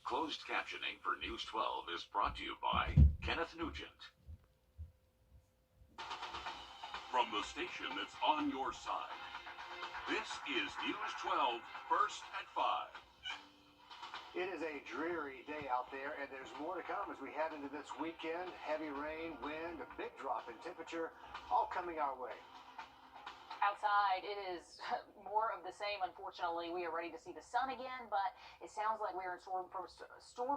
Closed captioning for News 12 is brought to you by Kenneth Nugent. From the station that's on your side, this is News 12, First at 5. It is a dreary day out there, and there's more to come as we head into this weekend. Heavy rain, wind, a big drop in temperature, all coming our way. Outside, it is more of the same. Unfortunately, we are ready to see the sun again, but it sounds like we're in store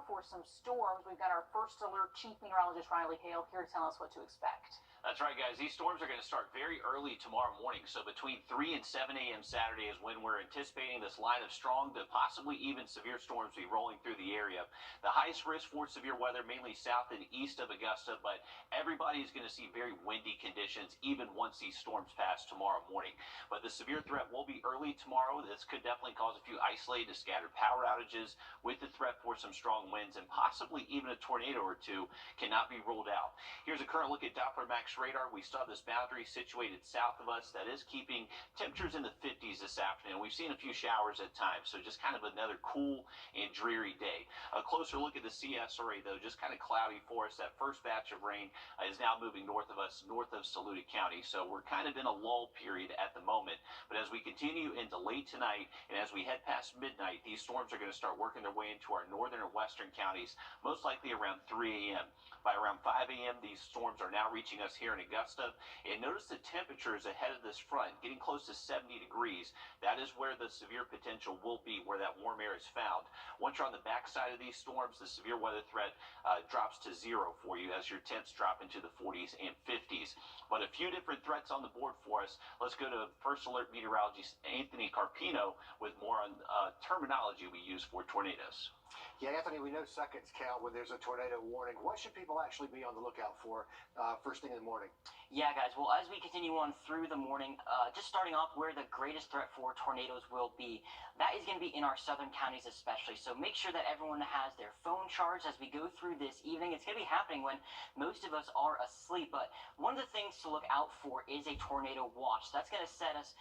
for some storms. We've got our first alert chief meteorologist, Riley Hale, here to tell us what to expect. That's right, guys. These storms are going to start very early tomorrow morning. So between 3 and 7 a.m. Saturday is when we're anticipating this line of strong to possibly even severe storms be rolling through the area. The highest risk for severe weather, mainly south and east of Augusta, but everybody is going to see very windy conditions even once these storms pass tomorrow morning. But the severe threat will be early tomorrow. This could definitely cause a few isolated scattered power outages with the threat for some strong winds, and possibly even a tornado or two cannot be ruled out. Here's a current look at Doppler Max radar. We still have this boundary situated south of us that is keeping temperatures in the 50s this afternoon. We've seen a few showers at times, so just kind of another cool and dreary day. A closer look at the CSRA, though, just kind of cloudy for us. That first batch of rain is now moving north of us, north of Saluda County, so we're kind of in a lull period at the moment. But as we continue into late tonight and as we head past midnight, these storms are going to start working their way into our northern and western counties, most likely around 3 a.m. By around 5 a.m., these storms are now reaching us here in Augusta. And notice the temperatures ahead of this front, getting close to 70 degrees. That is where the severe potential will be, where that warm air is found. Once you're on the backside of these storms, the severe weather threat drops to 0 for you as your temps drop into the 40s and 50s. But a few different threats on the board for us. Let's go to First Alert Meteorologist Anthony Carpino with more on terminology we use for tornadoes. Yeah, Anthony, we know seconds count when there's a tornado warning. What should people actually be on the lookout for first thing in the morning? Yeah, guys. Well, as we continue on through the morning, just starting off where the greatest threat for tornadoes will be, that is going to be in our southern counties especially. So make sure that everyone has their phone charged as we go through this evening. It's going to be happening when most of us are asleep. But one of the things to look out for is a tornado watch. That's going to set us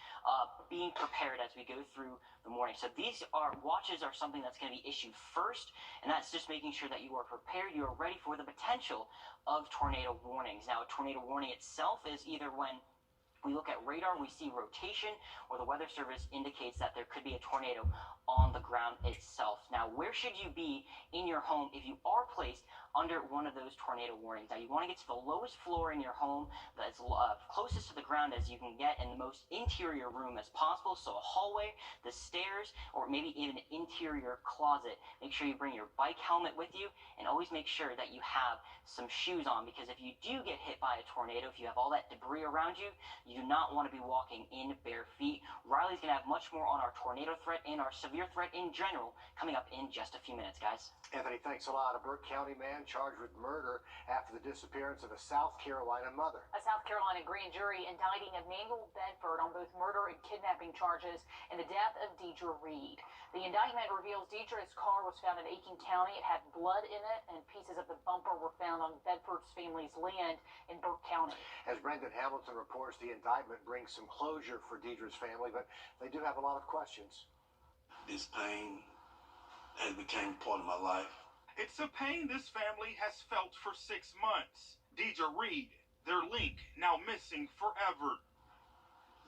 being prepared as we go through the morning. So these watches are something that's going to be issued first, and that's just making sure that you are prepared, you are ready for the potential of tornado warnings. Now, a tornado warning itself is either when we look at radar and we see rotation, or the Weather Service indicates that there could be a tornado on the ground itself. Now, where should you be in your home if you are placed under one of those tornado warnings? Now, you want to get to the lowest floor in your home, that's closest to the ground as you can get, in the most interior room as possible. So a hallway, the stairs, or maybe even an interior closet. Make sure you bring your bike helmet with you, and always make sure that you have some shoes on, because if you do get hit by a tornado, if you have all that debris around you, you do not want to be walking in bare feet. Riley's going to have much more on our tornado threat and our severe threat in general coming up in just a few minutes, guys. Anthony, thanks a lot. A Burke County man charged with murder after the disappearance of a South Carolina mother. A South Carolina grand jury indicting Emmanuel Bedford on both murder and kidnapping charges in the death of Wrdw. The indictment reveals Wrdw's car was found in Aiken County. It had blood in it, and pieces of the bumper were found on Bedford's family's land in Burke County. As Brendan Hamilton reports, the indictment brings some closure for Wrdw's family, but they do have a lot of questions. This pain has become part of my life. It's a pain this family has felt for 6 months. Wrdw, their link, now missing forever.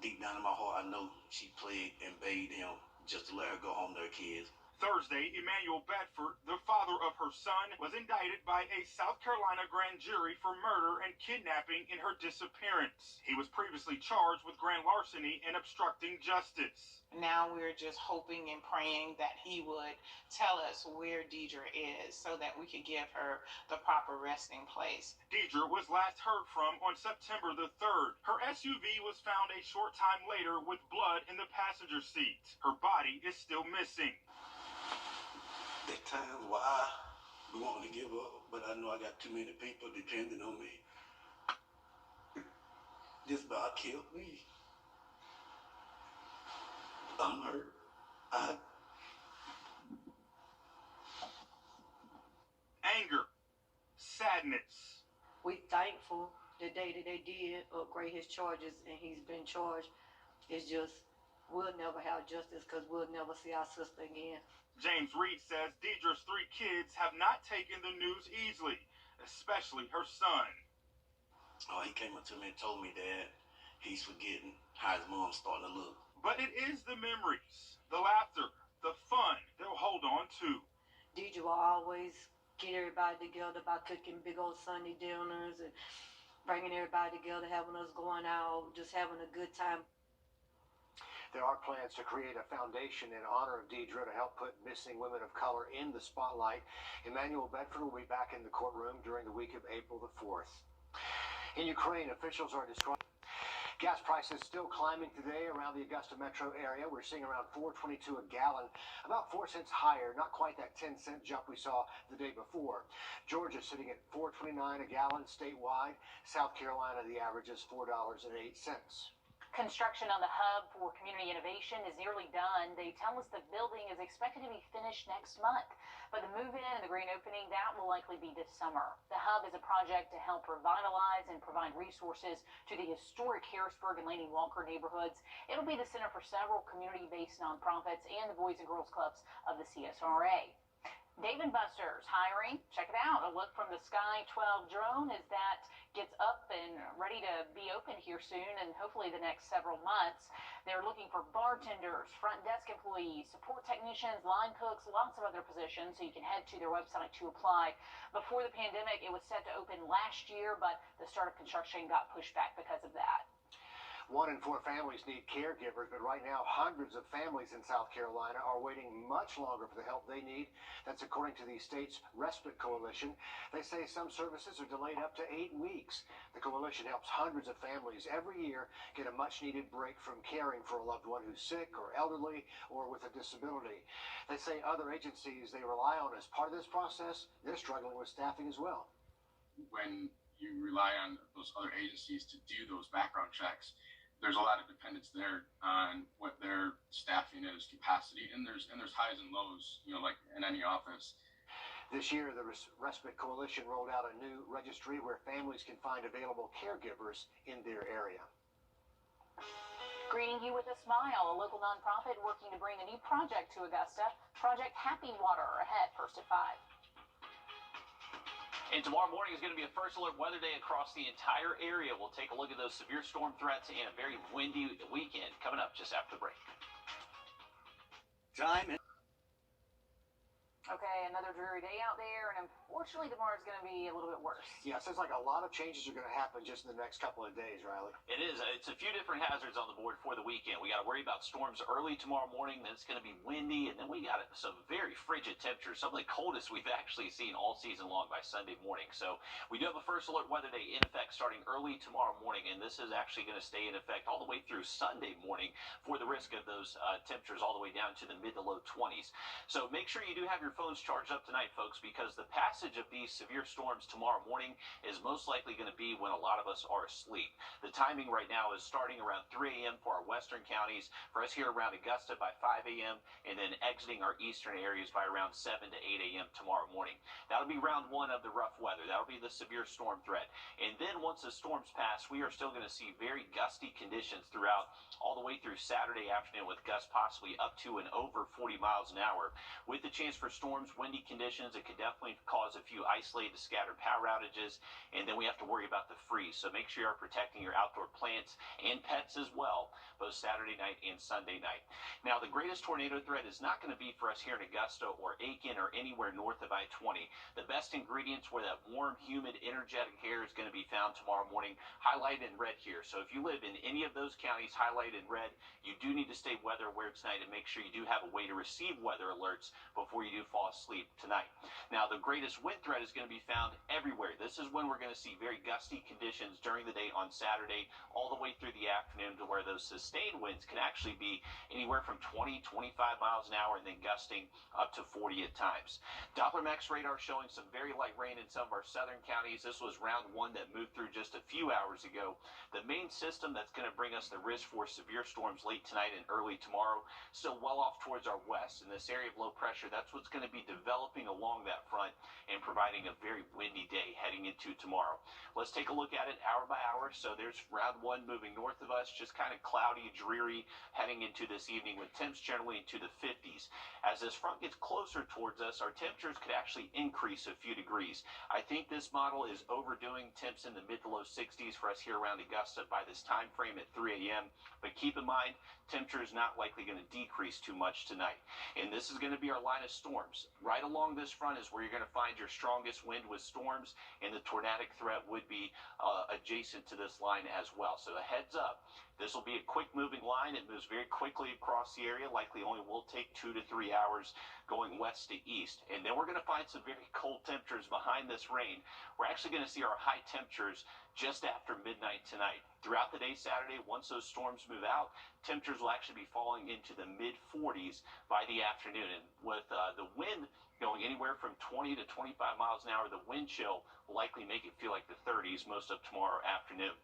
Deep down in my heart, I know she played and begged him just to let her go home to her kids. Thursday, Emmanuel Bedford, the father of her son, was indicted by a South Carolina grand jury for murder and kidnapping in her disappearance. He was previously charged with grand larceny and obstructing justice. Now we're just hoping and praying that he would tell us where Wrdw is so that we could give her the proper resting place. Wrdw was last heard from on September the 3rd. Her SUV was found a short time later with blood in the passenger seat. Her body is still missing. At times where I be wanting to give up, but I know I got too many people depending on me. Just about killed me. I'm hurt. Anger, sadness. We thankful the day that they did upgrade his charges and he's been charged. It's just we'll never have justice because we'll never see our sister again. James Reed says Deidre's 3 kids have not taken the news easily, especially her son. Oh, he came up to me and told me that he's forgetting how his mom's starting to look. But it is the memories, the laughter, the fun they'll hold on to. Deidre will always get everybody together by cooking big old Sunday dinners and bringing everybody together, having us going out, just having a good time. There are plans to create a foundation in honor of Wrdw to help put missing women of color in the spotlight. Emmanuel Bedford will be back in the courtroom during the week of April the 4th. In Ukraine, officials are describing gas prices still climbing today around the Augusta metro area. We're seeing around $4.22 a gallon, about 4 cents higher, not quite that 10-cent jump we saw the day before. Georgia sitting at $4.29 a gallon statewide. South Carolina, the average is $4.08. Construction on the hub for community innovation is nearly done. They tell us the building is expected to be finished next month, but the move-in and the grand opening, that will likely be this summer. The hub is a project to help revitalize and provide resources to the historic Harrisburg and Laney Walker neighborhoods. It'll be the center for several community-based nonprofits and the Boys and Girls Clubs of the CSRA. Dave & Buster's hiring. Check it out. A look from the Sky 12 drone as that gets up and ready to be open here soon and hopefully the next several months. They're looking for bartenders, front desk employees, support technicians, line cooks, lots of other positions, so you can head to their website to apply. Before the pandemic, it was set to open last year, but the start of construction got pushed back because of that. 1 in 4 families need caregivers, but right now hundreds of families in South Carolina are waiting much longer for the help they need. That's according to the state's Respite Coalition. They say some services are delayed up to 8 weeks. The coalition helps hundreds of families every year get a much-needed break from caring for a loved one who's sick or elderly or with a disability. They say other agencies they rely on as part of this process, they're struggling with staffing as well. When you rely on those other agencies to do those background checks, there's a lot of dependence there on what their staffing is, capacity, and there's highs and lows, like in any office. This year, the Respite Coalition rolled out a new registry where families can find available caregivers in their area. Greeting you with a smile, a local nonprofit working to bring a new project to Augusta, Project Happy Water, ahead first at 5. And tomorrow morning is going to be a first alert weather day across the entire area. We'll take a look at those severe storm threats and a very windy weekend coming up just after the break. Okay, another dreary day out there, and unfortunately tomorrow's going to be a little bit worse. Yeah, it sounds like a lot of changes are going to happen just in the next couple of days, Riley. It is. It's a few different hazards on the board for the weekend. We got to worry about storms early tomorrow morning. Then it's going to be windy, and then we got some very frigid temperatures, some of the coldest we've actually seen all season long by Sunday morning. So we do have a first alert weather day in effect starting early tomorrow morning, and this is actually going to stay in effect all the way through Sunday morning for the risk of those temperatures all the way down to the mid to low 20s. So make sure you do have your phones charged up tonight, folks, because the passage of these severe storms tomorrow morning is most likely going to be when a lot of us are asleep. The timing right now is starting around 3 a.m. for our western counties, for us here around Augusta by 5 a.m., and then exiting our eastern areas by around 7 to 8 a.m. tomorrow morning. That'll be round 1 of the rough weather. That'll be the severe storm threat. And then once the storms pass, we are still going to see very gusty conditions throughout all the way through Saturday afternoon, with gusts possibly up to and over 40 miles an hour. With the chance for storms, windy conditions, it could definitely cause a few isolated scattered power outages, and then we have to worry about the freeze. So make sure you are protecting your outdoor plants and pets as well, both Saturday night and Sunday night. Now, the greatest tornado threat is not going to be for us here in Augusta or Aiken or anywhere north of I-20. The best ingredients where that warm, humid, energetic air is going to be found tomorrow morning, highlighted in red here. So if you live in any of those counties highlighted in red, you do need to stay weather aware tonight and make sure you do have a way to receive weather alerts before you do fall asleep tonight. Now, the greatest wind threat is going to be found everywhere. This is when we're going to see very gusty conditions during the day on Saturday all the way through the afternoon, to where those sustained winds can actually be anywhere from 20, 25 miles an hour and then gusting up to 40 at times. Doppler Max radar showing some very light rain in some of our southern counties. This was round 1 that moved through just a few hours ago. The main system that's going to bring us the risk for severe storms late tonight and early tomorrow, still well off towards our west. In this area of low pressure, that's what's going to be developing along that front and and providing a very windy day heading into tomorrow. Let's take a look at it hour by hour. So there's round one moving north of us, just kind of cloudy, dreary heading into this evening with temps generally into the 50s. As this front gets closer towards us, our temperatures could actually increase a few degrees. I think this model is overdoing temps in the mid to low 60s for us here around Augusta by this time frame at 3 a.m. But keep in mind, temperature is not likely going to decrease too much tonight. And this is going to be our line of storms. Right along this front is where you're going to find your strongest wind with storms, and the tornadic threat would be adjacent to this line as well. So a heads up. This will be a quick moving line. It moves very quickly across the area, likely only will take 2 to 3 hours going west to east. And then we're going to find some very cold temperatures behind this rain. We're actually going to see our high temperatures just after midnight tonight. Throughout the day Saturday, once those storms move out, temperatures will actually be falling into the mid 40s by the afternoon. And with the wind going anywhere from 20 to 25 miles an hour, the wind chill will likely make it feel like the 30s most of tomorrow afternoon.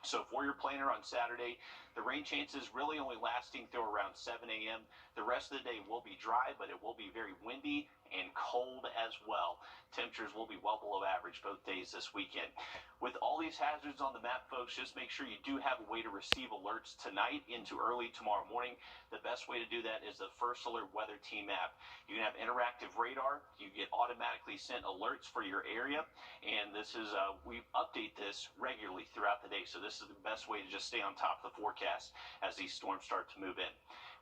So for your planner on Saturday, the rain chances really only lasting through around 7 a.m. The rest of the day will be dry, but it will be very windy and cold as well. Temperatures will be well below average both days this weekend. With all these hazards on the map, folks, just make sure you do have a way to receive alerts tonight into early tomorrow morning. The best way to do that is the First Alert Weather Team app. You can have interactive radar. You get automatically sent alerts for your area. And this is, we update this regularly throughout the day. So this is the best way to just stay on top of the forecast as these storms start to move in.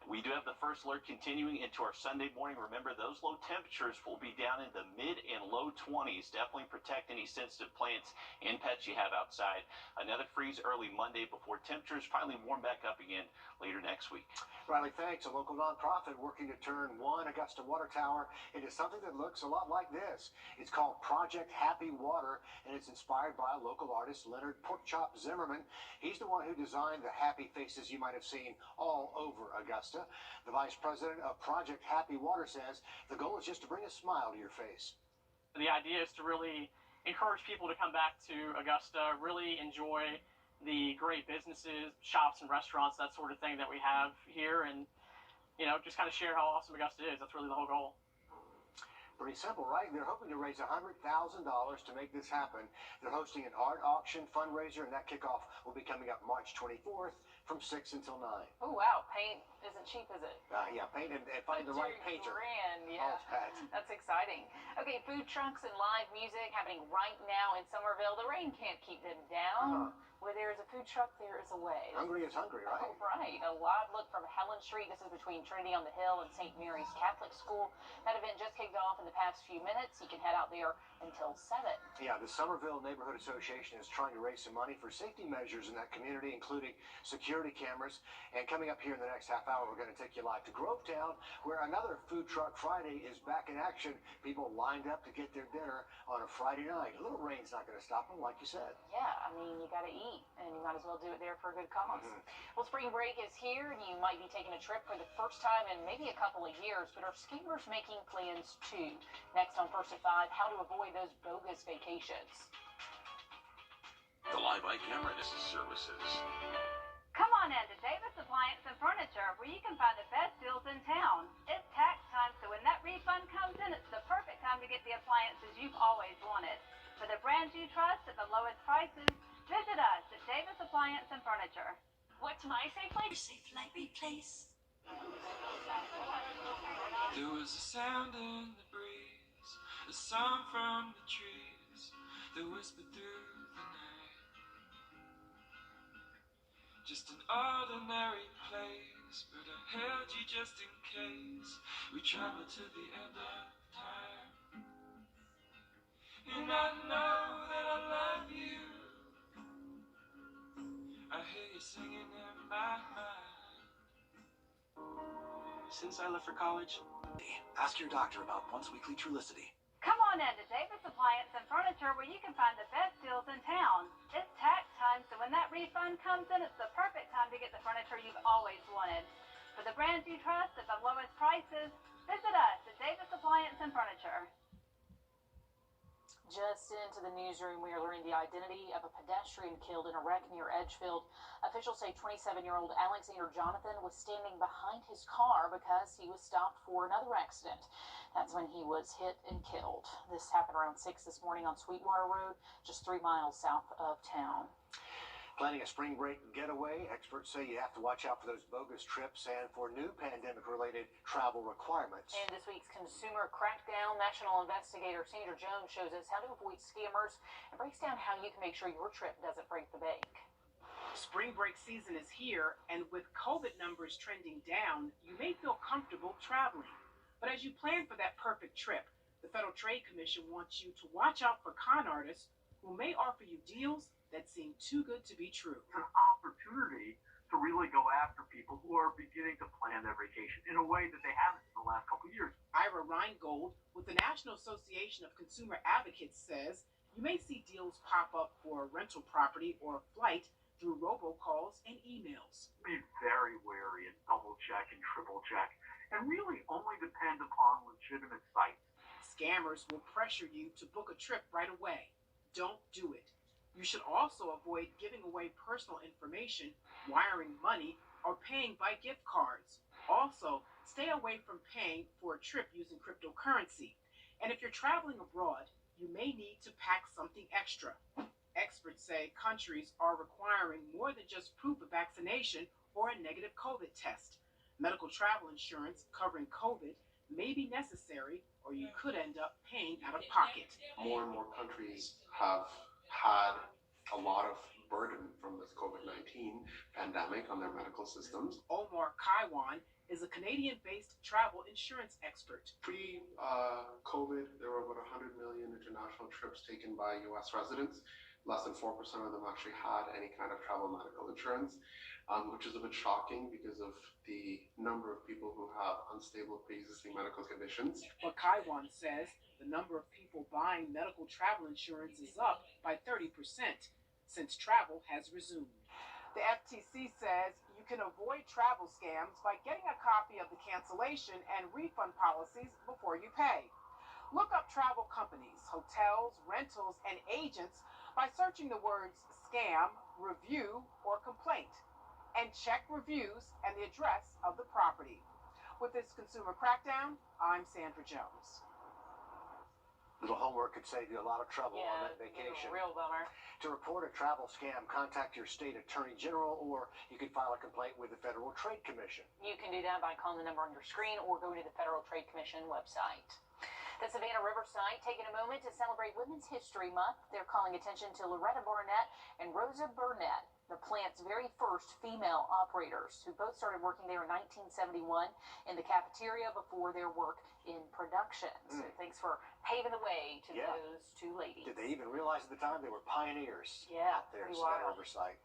We do have the first alert continuing into our Sunday morning. Remember, those low temperatures will be down in the mid and low 20s. Definitely protect any sensitive plants and pets you have outside. Another freeze early Monday before temperatures finally warm back up again later next week. Riley, thanks. A local nonprofit working to turn one Augusta water tower into something that looks a lot like this. It's called Project Happy Water, and it's inspired by local artist Leonard Porkchop Zimmerman. He's the one who designed the happy faces you might have seen all over Augusta. The vice president of Project Happy Water says the goal is just to bring a smile to your face. The idea is to really encourage people to come back to Augusta, really enjoy the great businesses, shops and restaurants, that sort of thing that we have here, and, you know, just kind of share how awesome Augusta is. That's really the whole goal. Pretty simple, right? They're hoping to raise $100,000 to make this happen. They're hosting an art auction fundraiser, and that kickoff will be coming up March 24th from 6 until 9. Oh, wow. Paint isn't cheap, is it? Yeah, paint and find the right painter. $2,000, yeah. Oh, that. That's exciting. Okay, food trucks and live music happening right now in Somerville. The rain can't keep them down. Where there is a food truck, there is a way. Hungry is hungry, right? Oh, right. A live look from Helen Street. This is between Trinity on the Hill and St. Mary's Catholic School. That event just kicked off in the past few minutes. You can head out there until 7. Yeah, the Somerville Neighborhood Association is trying to raise some money for safety measures in that community, including security cameras. And coming up here in the next half hour, we're going to take you live to Grovetown, where another Food Truck Friday is back in action. People lined up to get their dinner on a Friday night. A little rain's not going to stop them, like you said. Yeah, I mean, you got to eat, and you might as well do it there for a good cause. Well, spring break is here, and you might be taking a trip for the first time in maybe a couple of years, but are skimmers making plans too? Next on First at 5, how to avoid those bogus vacations. The Live Eye Camera Services. Come on in to Davis Appliance and Furniture, where you can find the best deals in town. It's tax time, so when that refund comes in, it's the perfect time to get the appliances you've always wanted. For the brands you trust at the lowest prices, visit us at Davis Appliance and Furniture. What's my safe place? Safe lightweight place. There was a sound in the breeze, a song from the trees that whispered through the night. Just an ordinary place, but I held you just in case we travel to the end of time. And I know that I love you. I hear you singing in my mind. Since I left for college, ask your doctor about once-weekly Trulicity. Come on in to Davis Appliance and Furniture, where you can find the best deals in town. It's tax time, so when that refund comes in, it's the perfect time to get the furniture you've always wanted. For the brands you trust at the lowest prices, visit us at Davis Appliance and Furniture. Just into the newsroom, we are learning the identity of a pedestrian killed in a wreck near Edgefield. Officials say 27-year-old Alexander Jonathan was standing behind his car because he was stopped for another accident. That's when he was hit and killed. This happened around 6 this morning on Sweetwater Road, just 3 miles south of town. Planning a spring break getaway, experts say you have to watch out for those bogus trips and for new pandemic-related travel requirements. In this week's Consumer Crackdown, National Investigator Sandra Jones shows us how to avoid scammers and breaks down how you can make sure your trip doesn't break the bank. Spring break season is here, and with COVID numbers trending down, you may feel comfortable traveling. But as you plan for that perfect trip, the Federal Trade Commission wants you to watch out for con artists who may offer you deals that seem too good to be true. An opportunity to really go after people who are beginning to plan their vacation in a way that they haven't in the last couple of years. Ira Reingold with the National Association of Consumer Advocates says you may see deals pop up for a rental property or a flight through robocalls and emails. Be very wary and double check and triple check, and really only depend upon legitimate sites. Scammers will pressure you to book a trip right away. Don't do it. You should also avoid giving away personal information, wiring money, or paying by gift cards. Also, stay away from paying for a trip using cryptocurrency. And if you're traveling abroad, you may need to pack something extra. Experts say countries are requiring more than just proof of vaccination or a negative COVID test. Medical travel insurance covering COVID may be necessary, or you could end up paying out of pocket. More and more countries have had a lot of burden from this COVID-19 pandemic on their medical systems. Omar Kaiwan is a Canadian-based travel insurance expert. Pre-COVID, there were about 100 million international trips taken by U.S. residents. Less than 4% of them actually had any kind of travel medical insurance, which is a bit shocking because of the number of people who have unstable pre-existing medical conditions. But Kaiwan says the number of people buying medical travel insurance is up by 30% since travel has resumed. The FTC says you can avoid travel scams by getting a copy of the cancellation and refund policies before you pay. Look up travel companies, hotels, rentals, and agents by searching the words scam, review, or complaint, and check reviews and the address of the property. With this Consumer Crackdown, I'm Sandra Jones. Little homework could save you a lot of trouble on that vacation. Real bummer. To report a travel scam, contact your state attorney general, or you can file a complaint with the Federal Trade Commission. You can do that by calling the number on your screen or going to the Federal Trade Commission website. The Savannah Riverside taking a moment to celebrate Women's History Month. They're calling attention to Loretta Barnett and Rosa Burnett, the plant's very first female operators, who both started working there in 1971 in the cafeteria before their work in production. So thanks for paving the way to those two ladies. Did they even realize at the time they were pioneers out there in pretty Savannah wild. Riverside?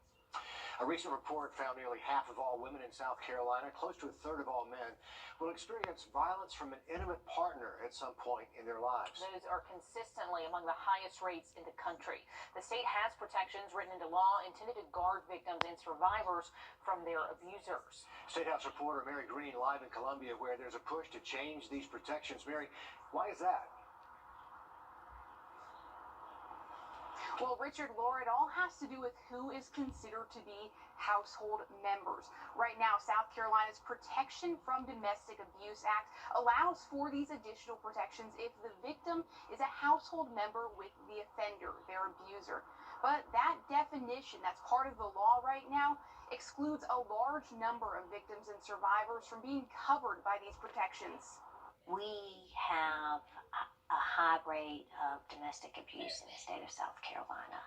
A recent report found nearly half of all women in South Carolina, close to a third of all men, will experience violence from an intimate partner at some point in their lives. Those are consistently among the highest rates in the country. The state has protections written into law intended to guard victims and survivors from their abusers. State House reporter Mary Green live in Columbia, where there's a push to change these protections. Mary, why is that? Well, Richard, Laura, it all has to do with who is considered to be household members. Right now, South Carolina's Protection from Domestic Abuse Act allows for these additional protections if the victim is a household member with the offender, their abuser. But that definition, that's part of the law right now, excludes a large number of victims and survivors from being covered by these protections. We have a high rate of domestic abuse in the state of South Carolina,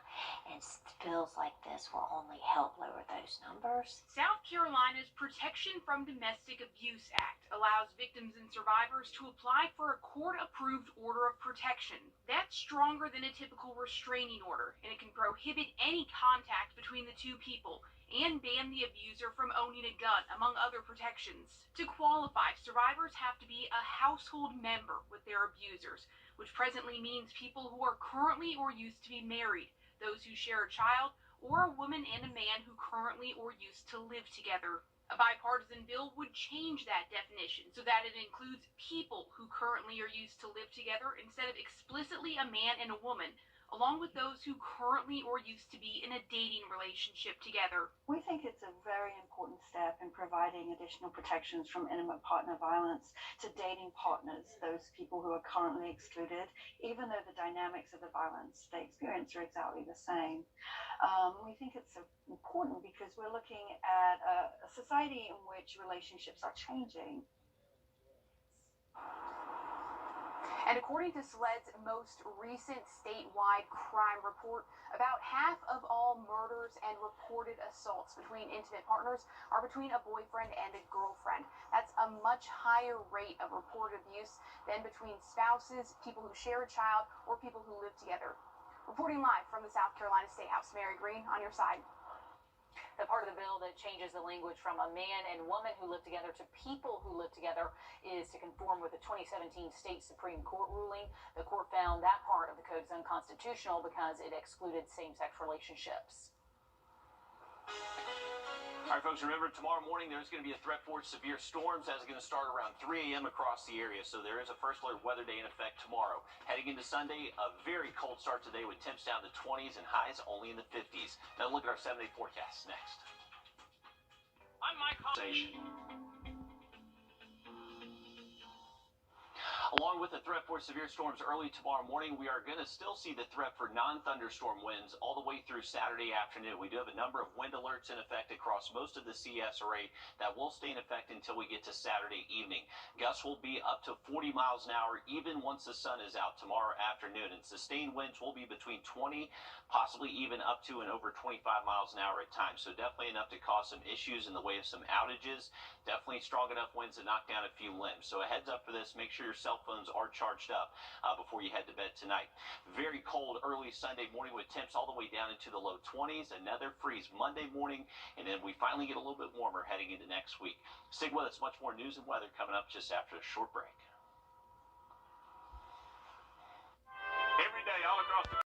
and bills like this will only help lower those numbers. South Carolina's Protection from Domestic Abuse Act allows victims and survivors to apply for a court-approved order of protection. That's stronger than a typical restraining order, and it can prohibit any contact between the two people and ban the abuser from owning a gun, among other protections. To qualify, survivors have to be a household member with their abusers, which presently means people who are currently or used to be married, those who share a child, or a woman and a man who currently or used to live together. A bipartisan bill would change that definition so that it includes people who currently are used to live together instead of explicitly a man and a woman, along with those who currently or used to be in a dating relationship together. We think it's a very important step in providing additional protections from intimate partner violence to dating partners, those people who are currently excluded, even though the dynamics of the violence they experience are exactly the same. We think it's important because we're looking at a society in which relationships are changing. And according to SLED's most recent statewide crime report, about half of all murders and reported assaults between intimate partners are between a boyfriend and a girlfriend. That's a much higher rate of reported abuse than between spouses, people who share a child, or people who live together. Reporting live from the South Carolina State House, Mary Green, on your side. The part of the bill that changes the language from a man and woman who live together to people who live together is to conform with the 2017 state Supreme Court ruling. The court found that part of the code is unconstitutional because it excluded same-sex relationships. All right, folks, remember, tomorrow morning there's going to be a threat for severe storms. That's going to start around 3 a.m. across the area, so there is a first alert weather day in effect tomorrow. Heading into Sunday, a very cold start today with temps down to 20s and highs only in the 50s. Now look at our 7-day forecast next. I'm Mike Station. Along with the threat for severe storms early tomorrow morning, we are going to still see the threat for non-thunderstorm winds all the way through Saturday afternoon. We do have a number of wind alerts in effect across most of the CS array that will stay in effect until we get to Saturday evening. Gusts will be up to 40 miles an hour even once the sun is out tomorrow afternoon, and sustained winds will be between 20, possibly even up to and over 25 miles an hour at times. So definitely enough to cause some issues in the way of some outages. Definitely strong enough winds to knock down a few limbs. So a heads up for this. Make sure your cell phones are charged up before you head to bed tonight. Very cold early Sunday morning with temps all the way down into the low 20s. Another freeze Monday morning, and then we finally get a little bit warmer heading into next week. Stick with us. Much more news and weather coming up just after a short break.